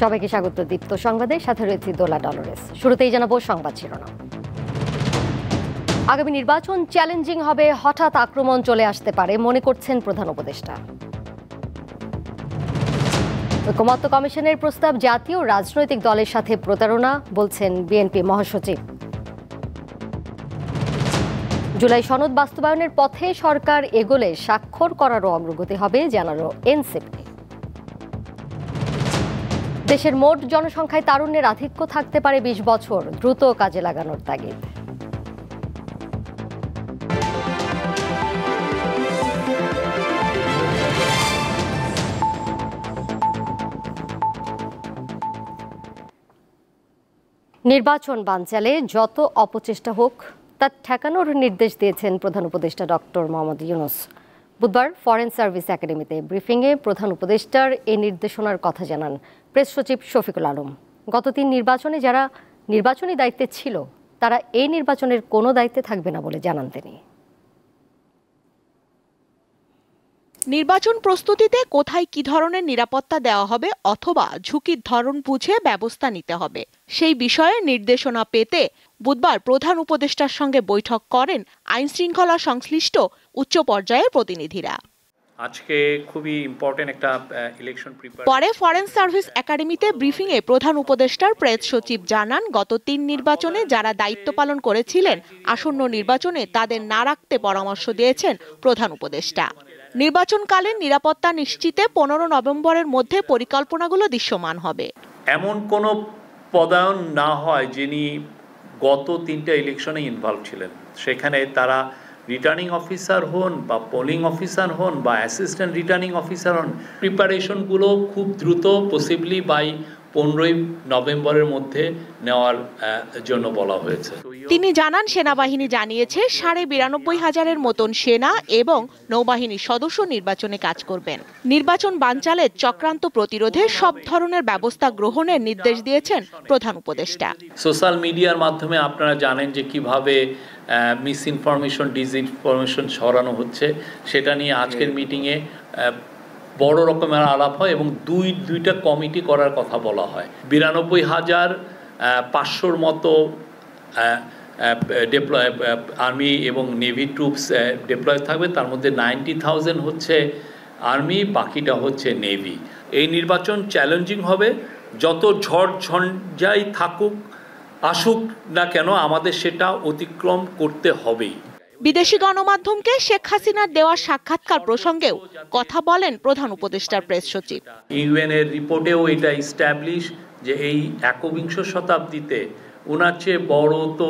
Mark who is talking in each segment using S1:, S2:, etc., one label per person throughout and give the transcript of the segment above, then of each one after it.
S1: সবাইকে স্বাগত দীপ্ত সংবাদে, সাথে রয়েছে দোলা ডলরেস। শুরুতেই জানাবো সংবাদ শিরোনাম। আগামী নির্বাচন চ্যালেঞ্জিং হবে, হঠাৎ আক্রমণ চলে আসতে পারে মনে করছেন প্রধান উপদেষ্টা। ঐকমত্য কমিশনের প্রস্তাব জাতীয় রাজনৈতিক দলের সাথে প্রতারণা, বলছেন বিএনপি মহাসচিব। জুলাই সনদ বাস্তবায়নের পথে সরকার এগোলে স্বাক্ষর করারও অগ্রগতি হবে, জানালো এনসিপি। দেশের মোট জনসংখ্যায় তারুণ্যের আধিক্য থাকতে পারে ২০ বছর, দ্রুত কাজে লাগানোর তাগিদ। নির্বাচন বানচালে যত অপচেষ্টা হোক তা ঠেকানোর নির্দেশ দিয়েছেন প্রধান উপদেষ্টা ডক্টর মোহাম্মদ ইউনূস। বুধবার ফরেন সার্ভিস একাডেমিতে ব্রিফিংয়ে প্রধান উপদেষ্টার এই নির্দেশনার কথা জানান প্রেস সচিব শফিকুল আলম। গত ৩ নির্বাচনে যারা নির্বাচনী দায়িত্বে ছিল তারা এই নির্বাচনের কোনো দায়িত্বে থাকবে না বলে জানান তিনি।
S2: নির্বাচন প্রস্তুতিতে কোথায় কি ধরনের নিরাপত্তা দেওয়া হবে অথবা ঝুঁকির ধরন বুঝে ব্যবস্থা নিতে হবে, সেই বিষয়ে নির্দেশনা পেতে বুধবার প্রধান উপদেষ্টার সঙ্গে বৈঠক করেন আইন শৃঙ্খলা সংশ্লিষ্ট উচ্চ পর্যায়ের প্রতিনিধিরা।
S3: আজকে খুবই ইম্পর্টেন্ট একটা ইলেকশন
S2: পরে ফরেন সার্ভিস একাডেমিতে ব্রিফিংয়ে প্রধান উপদেষ্টার প্রেস সচিব জানান, গত ৩ নির্বাচনে যারা দায়িত্ব পালন করেছিলেন আসন্ন নির্বাচনে তাদের না রাখতে পরামর্শ দিয়েছেন প্রধান উপদেষ্টা। নির্বাচনকালীন নিরাপত্তা নিশ্চিতে ১৫ নভেম্বরের মধ্যে পরিকল্পনাগুলো দৃশ্যমান হবে।
S3: এমন কোনো পদায়ন না হয় যিনি গত ৩টা ইলেকশনে ইনভলভ ছিলেন, সেখানে তারা রিটার্নিং অফিসার হন বা পোলিং অফিসার হন বা অ্যাসিস্ট্যান্ট রিটার্নিং অফিসার হন, প্রিপারেশনগুলো খুব দ্রুত পসিবলি বাই ১৫ই নভেম্বরের মধ্যে নেওয়ার জন্য বলা হয়েছে।
S2: তিনি জানান, সেনাবাহিনী জানিয়েছে ৯২,৫০০-এর মতন সেনা এবং নৌবাহিনীর সদস্য নির্বাচনে কাজ করবেন। নির্বাচন বানচালের চক্রান্ত প্রতিরোধে সব ধরনের ব্যবস্থা গ্রহণের নির্দেশ দিয়েছেন প্রধান উপদেষ্টা।
S3: সোশ্যাল মিডিয়ার মাধ্যমে আপনারা জানেন যে কিভাবে মিস ইনফরমেশন, ডিসইনফরমেশন ছড়ানো হচ্ছে, সেটা নিয়ে আজকের মিটিংয়ে বড় রকমের আলাপ হয় এবং দুইটা কমিটি করার কথা বলা হয়। ৯২,৫০০-র মতো ডিপ্লয় আর্মি এবং নেভি ট্রুপস ডিপ্লয় থাকবে, তার মধ্যে 90,000 হচ্ছে আর্মি, বাকিটা হচ্ছে নেভি। এই নির্বাচন চ্যালেঞ্জিং হবে, যত ঝড় ঝঞ্ঝাই আসুক না কেন আমাদের সেটা অতিক্রম করতে হবেই।
S2: বিদেশি গণমাধ্যমকে শেখ হাসিনার দেওয়া সাক্ষাৎকার প্রসঙ্গেও কথা বলেন প্রধান উপদেষ্টার প্রেস সচিব।
S3: ইউএনের রিপোর্টেও এটা ইস্টাবলিশ যে এই ১বিংশ শতাব্দীতে ওনার চেয়ে বড় তো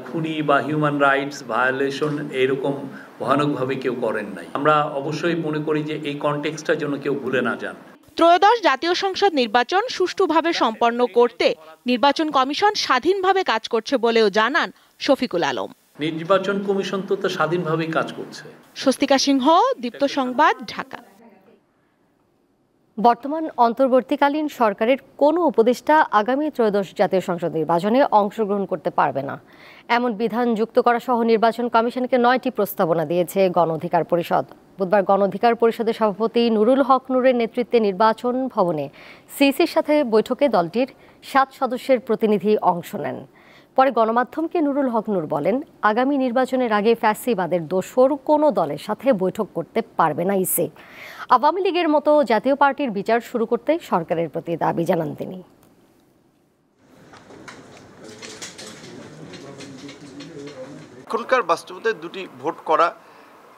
S3: খুনি বা হিউম্যান রাইটস ভায়োলেশন এরকম ভয়ানকভাবে কেউ করেন নাই। আমরা অবশ্যই মনে করি যে এই কনটেক্সটটা যেন কেউ ভুলে না যান।
S2: ত্রয়োদশ জাতীয় সংসদ নির্বাচন সুষ্ঠুভাবে সম্পন্ন করতে নির্বাচন কমিশন স্বাধীনভাবে কাজ করছে বলেও জানান শফিকুল আলম।
S3: নির্বাচন কমিশন তো স্বাধীনভাবেই কাজ করছে।
S2: স্বস্তিকা সিংহ, দীপ্ত সংবাদ, ঢাকা।
S1: বর্তমান অন্তর্বর্তীকালীন সরকারের কোনো উপদেষ্টা আগামী ত্রয়োদশ জাতীয় সংসদ নির্বাচনে অংশগ্রহণ করতে পারবে না, এমন বিধান যুক্ত করা সহ নির্বাচন কমিশনকে ৯টি প্রস্তাবনা দিয়েছে গণ অধিকার পরিষদ। বুধবার গণ অধিকার পরিষদের সভাপতি নুরুল হক নূরের নেতৃত্বে নির্বাচন ভবনে সিইসির সাথে বৈঠকে দলটির ৭ সদস্যের প্রতিনিধি অংশ নেন। পরে গণমাধ্যমকে নুরুল হক নূর বলেন, আগামী নির্বাচনের আগে ফ্যাসিবাদের দোসর কোনো দলের সাথে বৈঠক করতে পারবে না ইসি। আওয়ামী লীগের মতো জাতীয় পার্টির বিচার শুরু করতে সরকারের প্রতি দাবি জানান তিনি।
S4: এখনকার বাস্তবতায় দুটি ভোট করা,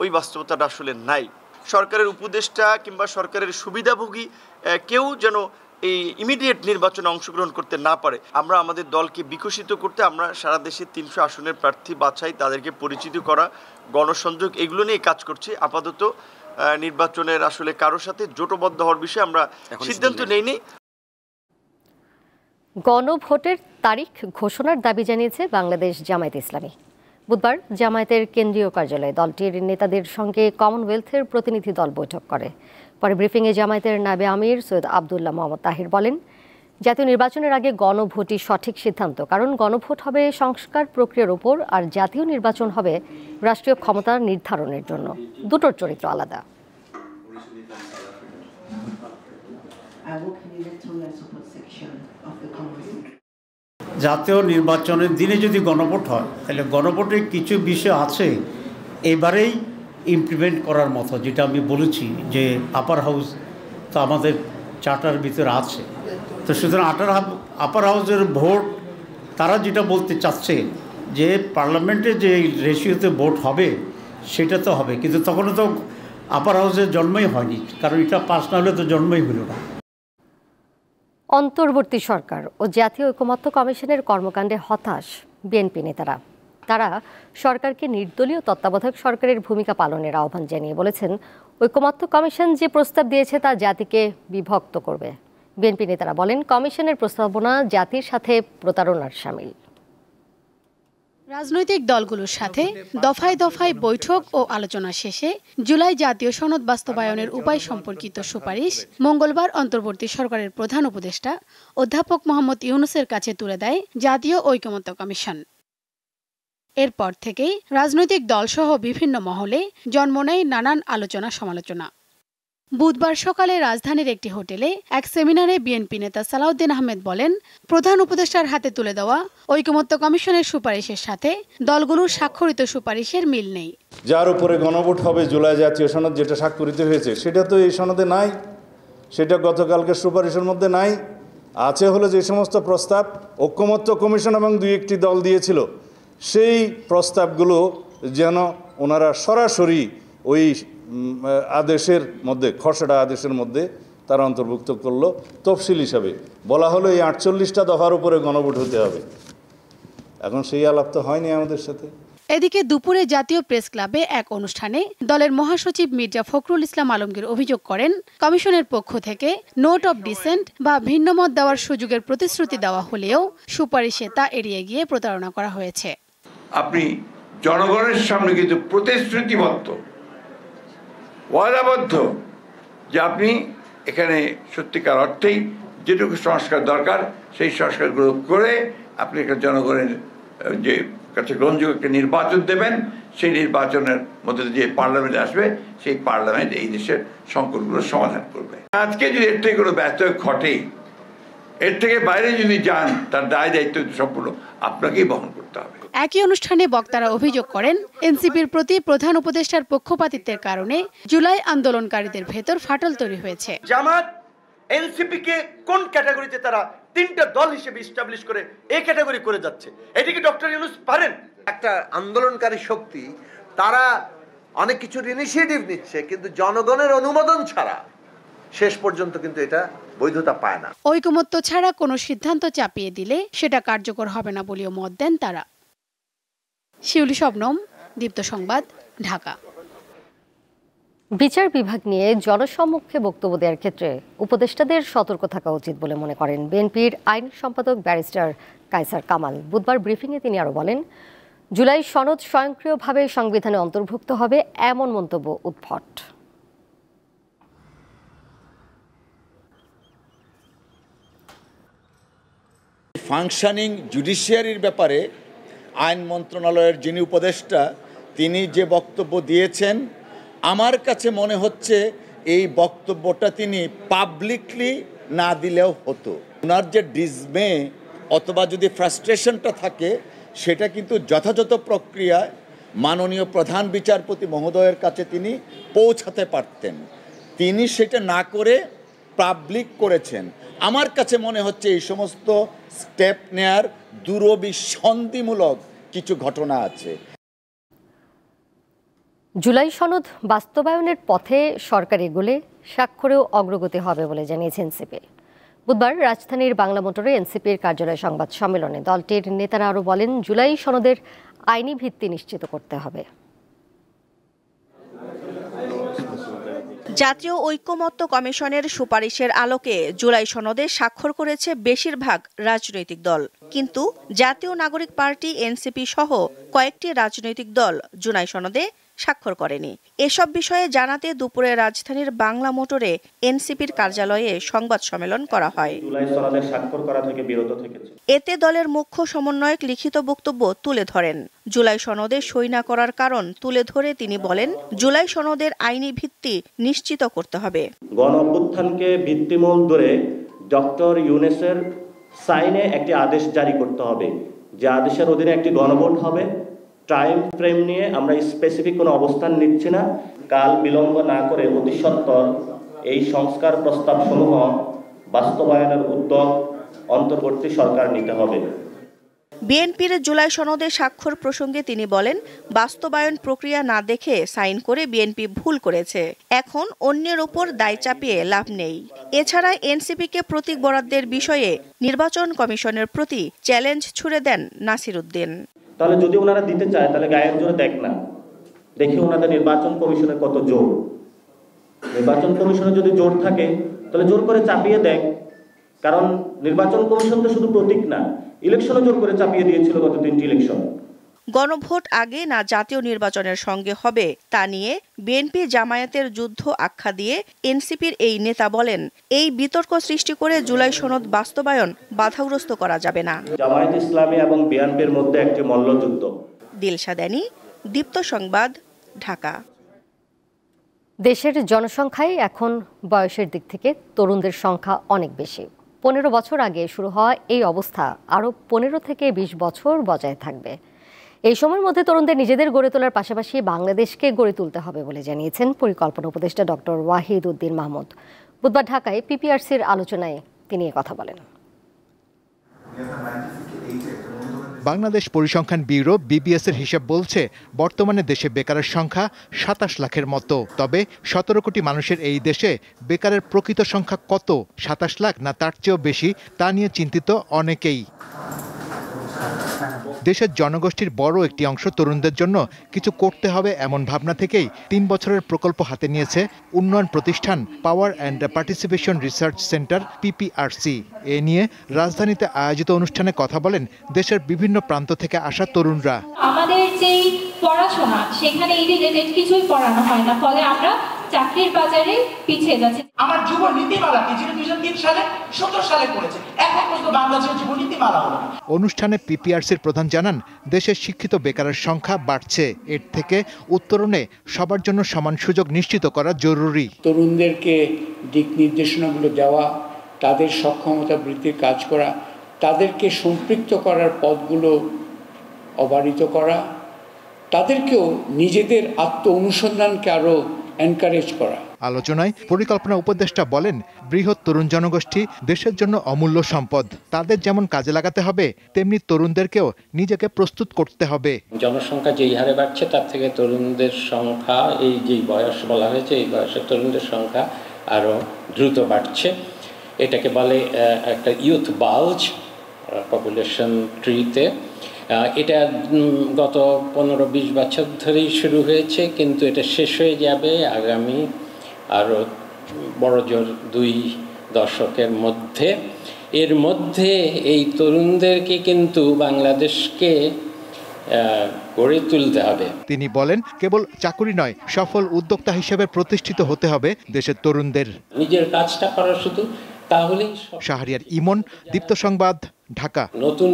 S4: ওই বাস্তবতাটা আসলে নাই। সরকারের উপদেষ্টা কিংবা সরকারের সুবিধাভোগী কেউ যেন এই ইমিডিয়েট নির্বাচনে অংশগ্রহণ করতে না পারে। আমরা আমাদের দলকে বিকশিত করতে আমরা সারা দেশে ৩০০ আসনের প্রার্থী বাছাই, তাদেরকে পরিচিত করা, গণসংযোগ, এগুলো নিয়ে কাজ করছি। আপাতত নির্বাচনের আসলে কারোর সাথে জোটবদ্ধ হওয়ার বিষয়ে আমরা সিদ্ধান্ত নেইনি।
S1: গণভোটের তারিখ ঘোষণার দাবি জানিয়েছে বাংলাদেশ জামায়াতে ইসলামী। বুধবার জামায়াতের কেন্দ্রীয় কার্যালয়ে দলটির নেতাদের সঙ্গে কমনওয়েলথের প্রতিনিধি দল বৈঠক করে। পরে ব্রিফিংয়ে জামায়াতের নায়েবে আমির সৈয়দ আবদুল্লাহ মোহাম্মদ তাহির বলেন, জাতীয় নির্বাচনের আগে গণভোটই সঠিক সিদ্ধান্ত, কারণ গণভোট হবে সংস্কার প্রক্রিয়ার উপর আর জাতীয় নির্বাচন হবে রাষ্ট্রীয় ক্ষমতা নির্ধারণের জন্য। দুটোর চরিত্র আলাদা।
S5: জাতীয় নির্বাচনের দিনে যদি গণভোট হয় তাহলে গণভোটের কিছু বিষয় আছে এবারেই ইমপ্লিমেন্ট করার মতো, যেটা আমি বলেছি যে আপার হাউস তো আমাদের চার্টার ভিতরে আছে। তো সুতরাং আপার হাউসের ভোট তারা যেটা বলতে চাচ্ছে যে পার্লামেন্টে যে রেশিওতে ভোট হবে সেটা তো হবে, কিন্তু তখনও তো আপার হাউসের জন্মই হয়নি, কারণ এটা পাস না হলে তো জন্মই হলো না।
S1: অন্তর্বর্তী সরকার ও জাতীয় ঐকমত্য কমিশনের কর্মকাণ্ডে হতাশ বিএনপি নেতারা। তারা সরকারকে নির্দলীয় তত্ত্বাবধায়ক সরকারের ভূমিকা পালনের আহ্বান জানিয়ে বলেছেন, ঐকমত্য কমিশন যে প্রস্তাব দিয়েছে তা জাতিকে বিভক্ত করবে। বিএনপি নেতারা বলেন, কমিশনের প্রস্তাবনা জাতির সাথে প্রতারণার শামিল।
S6: রাজনৈতিক দলগুলোর সাথে দফায় দফায় বৈঠক ও আলোচনা শেষে জুলাই জাতীয় সনদ বাস্তবায়নের উপায় সম্পর্কিত সুপারিশ মঙ্গলবার অন্তর্বর্তী সরকারের প্রধান উপদেষ্টা অধ্যাপক মোহাম্মদ ইউনূসের কাছে তুলে দেয় জাতীয় ঐকমত্য কমিশন। এরপর থেকেই রাজনৈতিক দলসহ বিভিন্ন মহলে জন্ম নেয় নানান আলোচনা সমালোচনা। বুধবার সকালে রাজধানীর একটি হোটেলে এক সেমিনারে বিএনপি নেতা সালাউদ্দিন আহমেদ বলেন, প্রধান উপদেষ্টার হাতে তুলে দেওয়া ঐকমত্য কমিশনের সুপারিশের সাথে দলগুলোর স্বাক্ষরিত সুপারিশের মিল নেই।
S7: যার উপরে গণভোট হবে জুলাই জাতীয় সনদ যেটা স্বাক্ষরিত হয়েছে সেটা তো এই সনদে নাই, সেটা গতকালকের সুপারিশের মধ্যে নাই। আছে হলো যে সমস্ত প্রস্তাব ঐকমত্য কমিশন এবং 2-1টি দল দিয়েছিল, সেই প্রস্তাবগুলো যেন ওনারা সরাসরি ওই আদেশের মধ্যে, খসড়া আদেশের মধ্যে তারা অন্তর্ভুক্ত করলো। তফসিল হিসাবে বলা হলো এই 48টা দফার উপরে গণভোট হতে হবে। এখন সেই আলাপ তো হয়নি আমাদের সাথে।
S6: এদিকে দুপুরে জাতীয় প্রেস ক্লাবে এক অনুষ্ঠানে দলের মহাসচিব মির্জা ফখরুল ইসলাম আলমগীর অভিযোগ করেন, কমিশনের পক্ষ থেকে নোট অব ডিসেন্ট বা ভিন্নমত দেওয়ার সুযোগের প্রতিশ্রুতি দেওয়া হলেও সুপারিশে তা এড়িয়ে গিয়ে প্রতারণা করা হয়েছে।
S8: আপনি জনগণের সামনে কিন্তু প্রতিশ্রুতিবদ্ধ, ওয়াদাবদ্ধ যে আপনি এখানে সত্যিকার অর্থেই যেটুকু সংস্কার দরকার সেই সংস্কারগুলো করে আপনি এখানে জনগণের যে কাছে গ্রহণযোগ্য একটা নির্বাচন দেবেন, সেই নির্বাচনের মধ্যে যে পার্লামেন্ট আসবে সেই পার্লামেন্ট এই দেশের সংকটগুলো সমাধান করবে। আজকে যদি এর থেকে কোনো ব্যত্যয় ঘটে, এর থেকে বাইরে যদি যান, তার দায় দায়িত্ব সম্পূর্ণ আপনাকেই বহন করতে হবে।
S6: একই অনুষ্ঠানে বক্তারা অভিযোগ করেন, এনসিপির প্রতি প্রধান উপদেষ্টার পক্ষপাতিত্বের কারণে জুলাই আন্দোলনকারীদের ভেতর ফাটল তৈরি হয়েছে।
S4: জামাত এনসিপি কে কোন ক্যাটাগরিতে তারা 3টা দল হিসেবে এস্টাবলিশ করে এই ক্যাটাগরি করে যাচ্ছে, এটা কি ডক্টর ইউনূস পারেন?
S9: একটা আন্দোলনকারী শক্তি, তারা অনেক কিছুর ইনিশিয়েটিভ নিচ্ছে, কিন্তু জনগণের অনুমোদন ছাড়া শেষ পর্যন্ত কিন্তু এটা বৈধতা পায় না।
S6: ঐকমত্য ছাড়া কোনো সিদ্ধান্ত চাপিয়ে দিলে সেটা কার্যকর হবে না বলেও মত দেন তারা। শিউলি শবনম, দীপ্ত সংবাদ, ঢাকা।
S1: বিচার বিভাগ নিয়ে জনসম্মুখে বক্তব্য দেওয়ার ক্ষেত্রে উপদেষ্টাদের সতর্ক থাকা উচিত বলে মনে করেন বিএনপির আইন সম্পাদক ব্যারিস্টার কায়সার কামাল। বুধবার ব্রিফিংয়ে তিনি আরও বলেন, জুলাই সনদ স্বয়ংক্রিয়ভাবে সংবিধানে অন্তর্ভুক্ত হবে, এমন মন্তব্য উদ্ভট।
S10: ফাংশনিং জুডিশিয়ারির ব্যাপারে আইন মন্ত্রণালয়ের যিনি উপদেষ্টা, তিনি যে বক্তব্য দিয়েছেন, আমার কাছে মনে হচ্ছে এই বক্তব্যটা তিনি পাবলিকলি না দিলেও হতো। ওনার যে ডিসমে অথবা যদি ফ্রাস্ট্রেশনটা থাকে, সেটা কিন্তু যথাযথ প্রক্রিয়ায় মাননীয় প্রধান বিচারপতি মহোদয়ের কাছে তিনি পৌঁছাতে পারতেন। তিনি সেটা না করে পাবলিক করেছেন। আমার কাছে মনে হচ্ছে এই সমস্ত স্টেপ নেয়ার দুরভিসন্ধিমূলক কিছু ঘটনা আছে।
S1: জুলাই সনদ বাস্তবায়নের পথে সরকার এগোলে স্বাক্ষরেও অগ্রগতি হবে বলে জানিয়েছে এনসিপি। বুধবার রাজধানীর বাংলা মোটরে এনসিপির কার্যালয় সংবাদ সম্মেলনে দলটির নেতারা আরও বলেন, জুলাই সনদের আইনি ভিত্তি নিশ্চিত করতে হবে।
S2: জাতীয় ঐকমত্য কমিশনের সুপারিশের আলোকে জুলাই সনদে স্বাক্ষর করেছে বেশিরভাগ রাজনৈতিক দল, কিন্তু জাতীয় নাগরিক পার্টি এনসিপি সহ কয়েকটি রাজনৈতিক দল জুলাই সনদে স্বাক্ষর করেনি। এসব বিষয়ে জানাতে দুপুরে রাজধানীর বাংলা মোটরে এনসিপির কার্যালয়ে সংবাদ সম্মেলন করা হয়। এতে দলের মুখ্য সমন্বয়ক লিখিত বক্তব্য তুলে ধরেন। জুলাই সনদে সই না করার কারণ তুলে ধরে তিনি বলেন, জুলাই সনদের আইনি ভিত্তি নিশ্চিত করতে হবে।
S11: গণ অভ্যুত্থানকে ভিত্তিমূল ধরে ডক্টর ইউনূসের সাইনে একটি আদেশ জারি করতে হবে, যে আদেশের অধীনে একটি গণভোট হবে। টাইম ফ্রেম নিয়ে আমরা স্পেসিফিক কোনো অবস্থান নিচ্ছি না। কাল বিলম্ব না করে অতি সত্বর এই সংস্কার প্রস্তাবসমূহ বাস্তবায়নের উদ্যোগ অন্তর্বর্তী সরকার নিতে হবে।
S2: বিএনপির জুলাই সনদে স্বাক্ষর প্রসঙ্গে তিনি বলেন, বাস্তবায়ন প্রক্রিয়া না দেখে সাইন করে বিএনপি ভুল করেছে। এখন অন্যের উপর দায় চাপিয়ে লাভ নেই। এছাড়া এনসিপিকে প্রতীক বরাদ্দের বিষয়ে নির্বাচন কমিশনের প্রতি চ্যালেঞ্জ ছুড়ে দেন নাসির উদ্দিন।
S11: তাহলে যদি ওনারা দিতে চায় তাহলে গায়ের জোরে দেখ না, দেখি ওনাদের নির্বাচন কমিশনের কত জোর। নির্বাচন কমিশনে যদি জোর থাকে তাহলে জোর করে চাপিয়ে দেখ, কারণ নির্বাচন কমিশন তো শুধু প্রতীক না, ইলেকশনও জোর করে চাপিয়ে দিয়েছিল গত 3টি ইলেকশন।
S2: গণভোট আগে না জাতীয় নির্বাচনের সঙ্গে হবে তা নিয়ে বিএনপি জামায়াতের যুদ্ধ আখ্যা দিয়ে এনসিপির এই নেতা বলেন, এই বিতর্ক সৃষ্টি করে জুলাই সনদ বাস্তবায়ন বাধাগ্রস্ত করা যাবে না।
S11: জামায়াত ইসলামী এবং বিএনপির মধ্যে একটি মল্লযুদ্ধ।
S2: দিলশাদানি, দীপ্ত সংবাদ, ঢাকা।
S1: দেশের জনসংখ্যায় এখন বয়সের দিক থেকে তরুণদের সংখ্যা অনেক বেশি। 15 বছর আগে শুরু হওয়া এই অবস্থা আরও 15 থেকে 20 বছর বজায় থাকবে। এই সময়ের মধ্যে তরুণদের নিজেদের গড়ে তোলার পাশাপাশি বাংলাদেশকে গড়ে তুলতে হবে বলে জানিয়েছেন পরিকল্পনা উপদেষ্টা ডক্টর ওয়াহিদ উদ্দিন মাহমুদ। বুধবার ঢাকায় পিপিআরসির আলোচনায় তিনি কথা বলেন।
S12: বাংলাদেশ পরিসংখ্যান ব্যুরো বিবিএস-এর হিসাব বলছে, বর্তমানে দেশে বেকারের সংখ্যা 27 লাখের মতো। তবে 17 কোটি মানুষের এই দেশে বেকারের প্রকৃত সংখ্যা কত, 27 লাখ না তার চেয়েও বেশি, তা নিয়ে চিন্তিত অনেকেই। দেশের জনগোষ্ঠীর বড় একটি অংশ তরুণদের জন্য কিছু করতে হবে এমন ভাবনা থেকেই 3 বছরের প্রকল্প হাতে নিয়েছে উন্নয়ন প্রতিষ্ঠান Power and Participation Research Centre PPRC. এ নিয়ে রাজধানীতে আয়োজিত অনুষ্ঠানে কথা বলেন দেশের বিভিন্ন প্রান্ত থেকে আসা তরুণরা।
S13: আমাদের যেই পড়াশোনা সেখানে এই রিলেটেড কিছুই পড়ানো হয় না, ফলে আমরা চাকরির বাজারে পিছিয়ে যাচ্ছে।
S14: আমার যুব নীতিমালা কি 2003 সালে 17 সালে করেছে, এখন পর্যন্ত বাংলাদেশের যুব নীতিমালা হলো না।
S12: অনুষ্ঠানে পিপিআরসির প্রধান জানান, দেশের শিক্ষিত বেকারের সংখ্যা বাড়ছে। এর থেকে উত্তরণে সবার জন্য সমান সুযোগ নিশ্চিত করা জরুরি।
S15: তরুণদেরকে দিক নির্দেশনাগুলো দেওয়া, তাদের সক্ষমতা বৃদ্ধির কাজ করা, তাদেরকে সম্পৃক্ত করার পথগুলো অবারিত করা, তাদেরকেও নিজেদের আত্ম অনুসন্ধানকে আরও এনকারেজ করা।
S12: আলোচনায় পরিকল্পনা উপদেষ্টা বলেন, বৃহৎ তরুণ জনগোষ্ঠী দেশের জন্য অমূল্য সম্পদ। তাদের যেমন কাজে লাগাতে হবে, তেমনি তরুণদেরকেও নিজেকে প্রস্তুত করতে হবে।
S16: জনসংখ্যা যেই হারে বাড়ছে তার থেকে তরুণদের সংখ্যা, এই যে বয়স বলা হয়েছে, এই বয়সের তরুণদের সংখ্যা আরও দ্রুত বাড়ছে। এটাকে বলে একটা ইউথ বাল্জ পপুলেশন ট্রিতে। এটা গত 15-20 বছর ধরেই শুরু হয়েছে, কিন্তু এটা শেষ হয়ে যাবে আগামী আরও বড় জোর 2 দশকের মধ্যে। এর মধ্যে এই তরুণদেরকে কিন্তু বাংলাদেশকে গড়ে তুলতে হবে।
S12: তিনি বলেন, কেবল চাকুরি নয়, সফল উদ্যোক্তা হিসেবে প্রতিষ্ঠিত হতে হবে দেশের তরুণদের।
S16: নিজের কাজটা করা শুধু, তাহলেই।
S12: শাহরিয়ার ইমন, দীপ্ত সংবাদ, ঢাকা।
S16: নতুন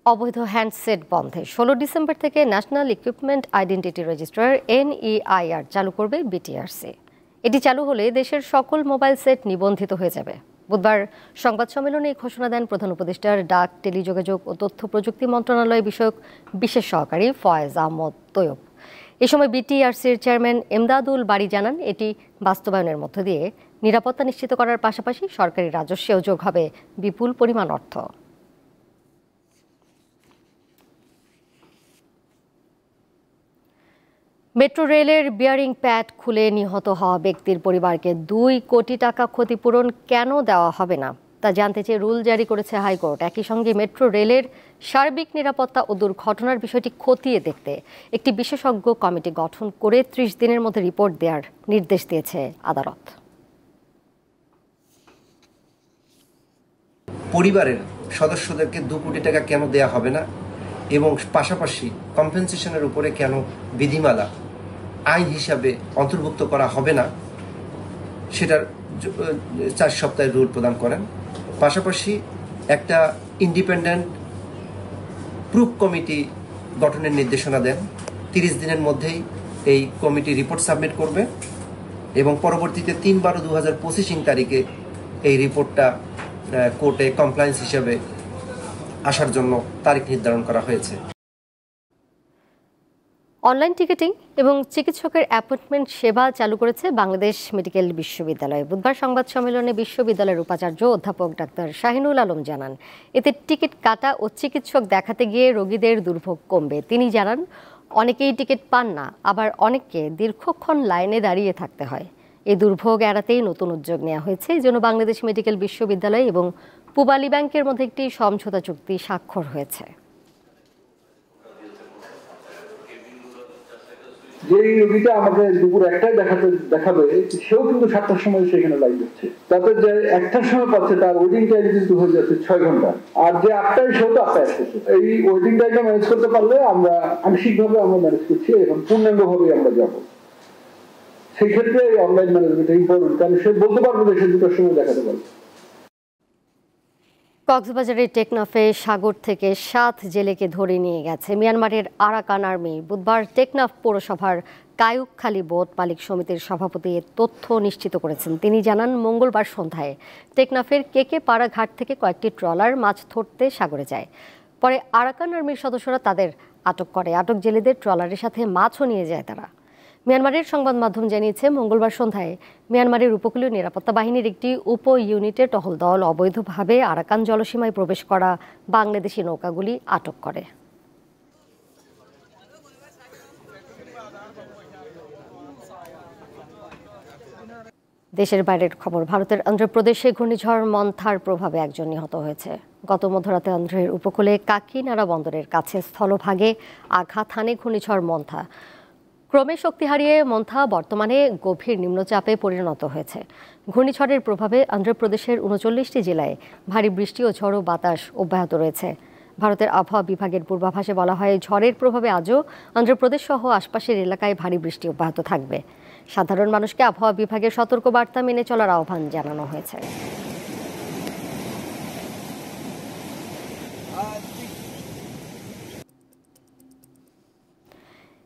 S1: অবৈধ হ্যান্ডসেট বন্ধে 16 ডিসেম্বর থেকে national equipment identity register NEIR চালু করবে বিটিআরসি। এটি চালু হলে দেশের সকল মোবাইল সেট নিবন্ধিত হয়ে যাবে। বুধবার সংবাদ সম্মেলনে এই ঘোষণা দেন প্রধান উপদেষ্টার ডাক, টেলিযোগাযোগ ও তথ্য প্রযুক্তি মন্ত্রণালয় বিষয়ক বিশেষ সহকারী ফয়েজ আহমদ তৈয়ব। এ সময় বিটিআরসির চেয়ারম্যান এমদাদুল বারী জানান, এটি বাস্তবায়নের মধ্য দিয়ে নিরাপত্তা নিশ্চিত করার পাশাপাশি সরকারি রাজস্বেও যোগ হবে বিপুল পরিমাণ অর্থ। মেট্রো রেলের বিয়ারিং প্যাড খুলে নিহত হওয়া ব্যক্তির পরিবারকে 2 কোটি টাকা ক্ষতিপূরণ কেন দেওয়া হবে না তা জানতে চেয়ে রুল জারি করেছে হাইকোর্ট। একই সঙ্গে মেট্রো রেলের সার্বিক নিরাপত্তা ও দুর্ঘটনার বিষয়টি খতিয়ে দেখতে একটি বিশেষজ্ঞ কমিটি গঠন করে 30 দিনের মধ্যে রিপোর্ট দেওয়ার নির্দেশ দিয়েছে আদালত।
S17: পরিবারের সদস্যদেরকে 2 কোটি টাকা কেন দেয়া হবে না এবং পাশাপাশি কম্পেনসেশনের উপরে কেন বিধিমালা আইন হিসাবে অন্তর্ভুক্ত করা হবে না সেটার 4 সপ্তাহের রুল প্রদান করেন। পাশাপাশি একটা ইন্ডিপেন্ডেন্ট প্রুফ কমিটি গঠনের নির্দেশনা দেন। 30 দিনের মধ্যেই এই কমিটি রিপোর্ট সাবমিট করবে এবং পরবর্তীতে 3/12/2025 তারিখে এই রিপোর্টটা কোর্টে কমপ্লায়েন্স হিসেবে আসার জন্য তারিখ নির্ধারণ করা হয়েছে।
S1: অনলাইন টিকিটিং এবং চিকিৎসকের অ্যাপয়েন্টমেন্ট সেবা চালু করেছে বাংলাদেশ মেডিকেল বিশ্ববিদ্যালয়। বুধবার সংবাদ সম্মেলনে বিশ্ববিদ্যালয়ের উপাচার্য অধ্যাপক ডাক্তার শাহিনুল আলম জানান, এতে টিকিট কাটা ও চিকিৎসক দেখাতে গিয়ে রোগীদের দুর্ভোগ কমবে। তিনি জানান, অনেকেই টিকিট পান না, আবার অনেককে দীর্ঘক্ষণ লাইনে দাঁড়িয়ে থাকতে হয়। এই দুর্ভোগ এড়াতেই নতুন উদ্যোগ নেওয়া হয়েছে। এই জন্য বাংলাদেশ মেডিকেল বিশ্ববিদ্যালয় এবং পূবালী ব্যাংকের মধ্যে একটি সমঝোতা চুক্তি স্বাক্ষর হয়েছে।
S18: যে রোগীটা আমাদের দুপুর 1টায় দেখাবে সেও কিন্তু 7টার সময় সেখানে লাইন দিচ্ছে, তাতে যে 1টার সময় পাচ্ছে তার ওয়েটিং টাইম কিন্তু হয়ে যাচ্ছে 6 ঘন্টা, আর যে 8টায় সেও তো 8টায় আসতেছে। এই ওয়েটিং টাইমটা ম্যানেজ করতে পারলে আমরা আংশিকভাবে আমরা ম্যানেজ করছি, এখন পূর্ণাঙ্গভাবে আমরা যাবো। সেই ক্ষেত্রে এই অনলাইন ম্যানেজমেন্ট ইম্পর্টেন্ট, কারণ সে বলতে পারবে যে সে 2টার সময় দেখাতে পারবে।
S1: কক্সবাজারের টেকনাফে সাগর থেকে 7 জেলেকে ধরে নিয়ে গেছে মিয়ানমারের আরাকান আর্মি। বুধবার টেকনাফ পৌরসভার কায়ুকখালী বোট মালিক সমিতির সভাপতি তথ্য নিশ্চিত করেছেন। তিনি জানান, মঙ্গলবার সন্ধ্যায় টেকনাফের কেকে পাড়া ঘাট থেকে কয়েকটি ট্রলার মাছ ধরতে সাগরে যায়। পরে আরাকান আর্মির সদস্যরা তাদের আটক করে। আটক জেলেদের ট্রলারের সাথে মাছও নিয়ে যায় তারা। মিয়ানমারের সংবাদ মাধ্যম জানিয়েছে, মঙ্গলবার সন্ধ্যায় মিয়ানমারের উপকূলীয় নিরাপত্তা বাহিনীর একটি উপ ইউনিটের টহল দল অবৈধভাবে আরাকান জলসীমায় প্রবেশ করা বাংলাদেশি নৌকাগুলি আটক করে। দেশের বাইরের খবর। ভারতের অন্ধ্রপ্রদেশে ঘূর্ণিঝড় মন্থার প্রভাবে একজন নিহত হয়েছে। গত মধ্যরাতে অন্ধ্রের উপকূলে কাকিনাড়া বন্দরের কাছে স্থলভাগে আঘাত হানে ঘূর্ণিঝড় মন্থা। ক্রমে শক্তি হারিয়ে মন্থা বর্তমানে গভীর নিম্নচাপে পরিণত হয়েছে। ঘূর্ণিঝড়ের প্রভাবে অন্ধ্রপ্রদেশের 39টি জেলায় ভারী বৃষ্টি ও ঝড়ো বাতাস অব্যাহত রয়েছে। ভারতের আবহাওয়া বিভাগের পূর্বাভাসে বলা হয়, ঝড়ের প্রভাবে আজও অন্ধ্রপ্রদেশ সহ আশপাশের এলাকায় ভারী বৃষ্টি অব্যাহত থাকবে। সাধারণ মানুষকে আবহাওয়া বিভাগের সতর্কবার্তা মেনে চলার আহ্বান জানানো হয়েছে।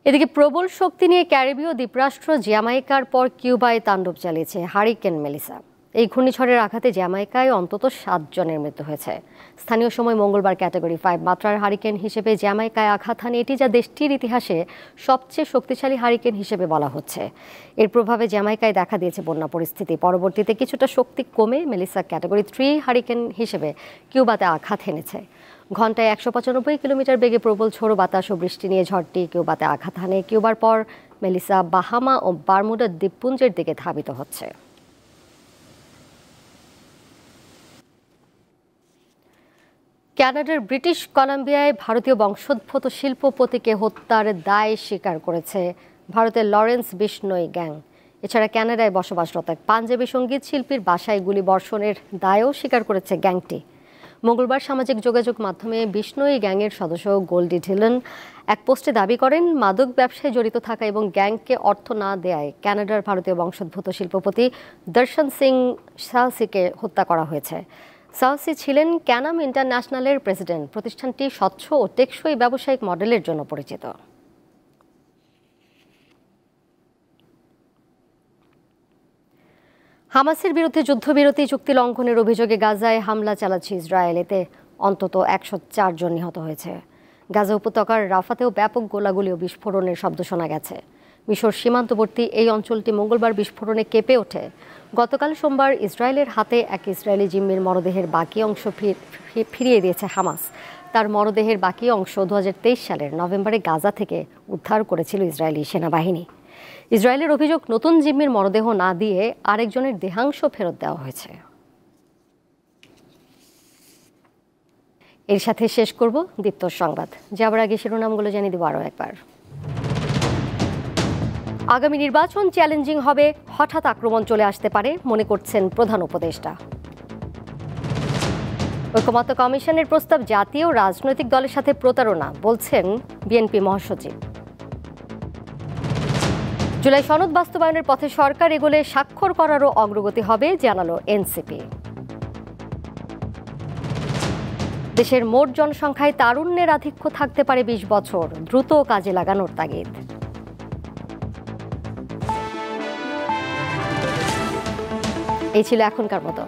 S1: এদিকে প্রবল শক্তি নিয়ে ক্যারিবীয় দ্বীপরাষ্ট্র জ্যামাইকার পর কিউবায় তাণ্ডব চালিয়েছে হারিকেন মেলিসা। এই ঘূর্ণিঝড়ের আঘাতে জ্যামাইকায় অন্তত 7 জনের মৃত্যু হয়েছে। স্থানীয় সময় মঙ্গলবার ক্যাটাগরি 5 মাত্রার হারিকেন হিসেবে জ্যামাইকায় আঘাত হানে এটি, যা দেশটির ইতিহাসে সবচেয়ে শক্তিশালী হারিকেন হিসেবে বলা হচ্ছে। এর প্রভাবে জ্যামাইকায় দেখা দিয়েছে বন্যা পরিস্থিতি। পরবর্তীতে কিছুটা শক্তি কমে মেলিসা ক্যাটাগরি 3 হারিকেন হিসেবে কিউবাতে আঘাত হেনেছে। ঘন্টায় 195 কিলোমিটার বেগে প্রবল ঝোড়ো বাতাস ও বৃষ্টি নিয়ে ঝড়টি কিউবাতে আঘাত হানে। কিউবার পর মেলিসা বাহামা ও বারমুডা দ্বীপপুঞ্জের দিকে ধাবিত হচ্ছে। কানাডার ব্রিটিশ কলাম্বিয়ায় ভারতীয় বংশোদ্ভূত শিল্পপতিকে হত্যার দায় স্বীকার করেছে ভারতের লরেন্স বিশনোই গ্যাং। এছাড়া কানাডায় বসবাসরত এক পাঞ্জাবি সঙ্গীত শিল্পীর বাসায় গুলি বর্ষণের দায়ও স্বীকার করেছে গ্যাংটি। মঙ্গলবার সামাজিক যোগাযোগ মাধ্যমে বিশনোই গ্যাংয়ের সদস্য গোল্ডি ঢিলন এক পোস্টে দাবি করেন, মাদক ব্যবসায় জড়িত থাকা এবং গ্যাংকে অর্থ না দেয়ায় কানাডার ভারতীয় বংশোদ্ভূত শিল্পপতি দর্শন সিং সাহসিকে হত্যা করা হয়েছে। সাহসি ছিলেন ক্যানাম ইন্টারন্যাশনালের প্রেসিডেন্ট। প্রতিষ্ঠানটি স্বচ্ছ ও টেকসই ব্যবসায়িক মডেলের জন্য পরিচিত। হামাসের বিরুদ্ধে যুদ্ধবিরতি চুক্তি লঙ্ঘনের অভিযোগে গাজায় হামলা চালাচ্ছে ইসরায়েল। এতে অন্তত 104 জন নিহত হয়েছে। গাজা উপত্যকার রাফাতেও ব্যাপক গোলাগুলি ও বিস্ফোরণের শব্দ শোনা গেছে। মিশর সীমান্তবর্তী এই অঞ্চলটি মঙ্গলবার বিস্ফোরণে কেঁপে ওঠে। গতকাল সোমবার ইসরায়েলের হাতে এক ইসরায়েলি জিম্মির মরদেহের বাকি অংশ ফিরিয়ে দিয়েছে হামাস। তার মরদেহের বাকি অংশ 2023 সালের নভেম্বরে গাজা থেকে উদ্ধার করেছিল ইসরায়েলি সেনাবাহিনী। ইসরায়েলের অভিযোগ, নতুন জিম্মির মরদেহ না দিয়ে আরেকজনের দেহাংশ ফেরত দেওয়া হয়েছে। এর সাথে শেষ করব দীপ্ত সংবাদ। যাবার আগে শিরোনামগুলো জানিয়ে দেব আরও একবার। আগামী নির্বাচন চ্যালেঞ্জিং হবে, হঠাৎ আক্রমণ চলে আসতে পারে মনে করছেন প্রধান উপদেষ্টা। ঐকমত্য কমিশনের প্রস্তাব জাতীয় রাজনৈতিক দলের সাথে প্রতারণা, বলছেন বিএনপি মহাসচিব। জুলাই সনদ বাস্তবায়নের পথে সরকার এগোলে স্বাক্ষর করারও অগ্রগতি হবে জানালো এনসিপি। দেশের মোট জনসংখ্যায় তারুণ্যের আধিক্য থাকতে পারে ২০ বছর, দ্রুত কাজে লাগানোর তাগিদ। এই ছিল এখনকার মতো।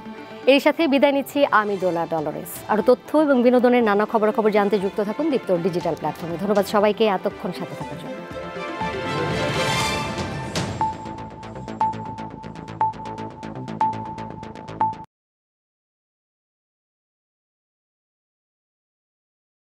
S1: এর সাথে বিদায় নিচ্ছি আমি দোলা ডলরেস। আরও তথ্য এবং বিনোদনের নানা খবরাখবর জানতে যুক্ত থাকুন দীপ্ত ডিজিটাল প্ল্যাটফর্মে। ধন্যবাদ সবাইকে এতক্ষণ সাথে থাকার জন্য।